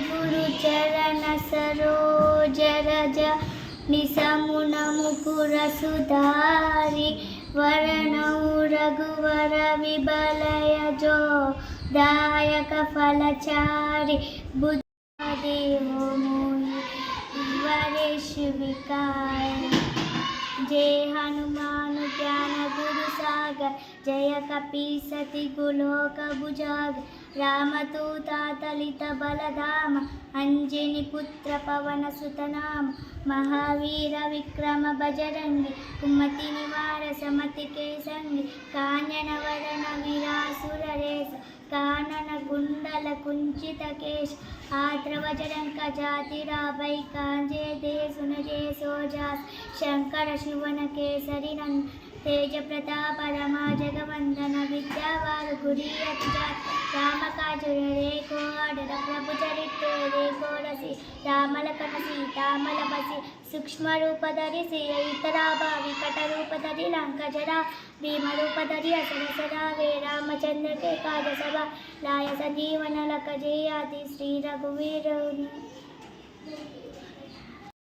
గురు చరణ సరోజ రజ నిసమున ముకుర సుధారి వరణౌ రఘువర విబలయ జో దాయక ఫలచారి బుద్ధదేవో మోహి వరేష్ వికాయ जय हनुमान ज्ञान गुरु सागर जय कपी सति गुलोक भुजाग रामदूता तलित बलधाम अंजनी पुत्र पवन सुत नाम महावीर विक्रम बजरंगी कुमति निवार समति के संगी कांचन वरण विरासुर रेश कानन कुंडल कुंचित केश आद्रवजरंक जाति राभै कांजे दे सुनजे सोजास शंकर शिवन केसरी नंद तेज प्रताप रमा जगवंदन विद्यावार गुरियत जात राम काज रे को आडर प्रभु चरित्र रे को रसी राम लखन सीता मल बसी सूक्ष्म रूप धरिಸಿ इतराभा विकट रूप धरि लंक जरा भीम रूप धरि असुर सदावे रामचंद्र के काज सभा लाय संजीवन लख जय आदि श्री रघुवीर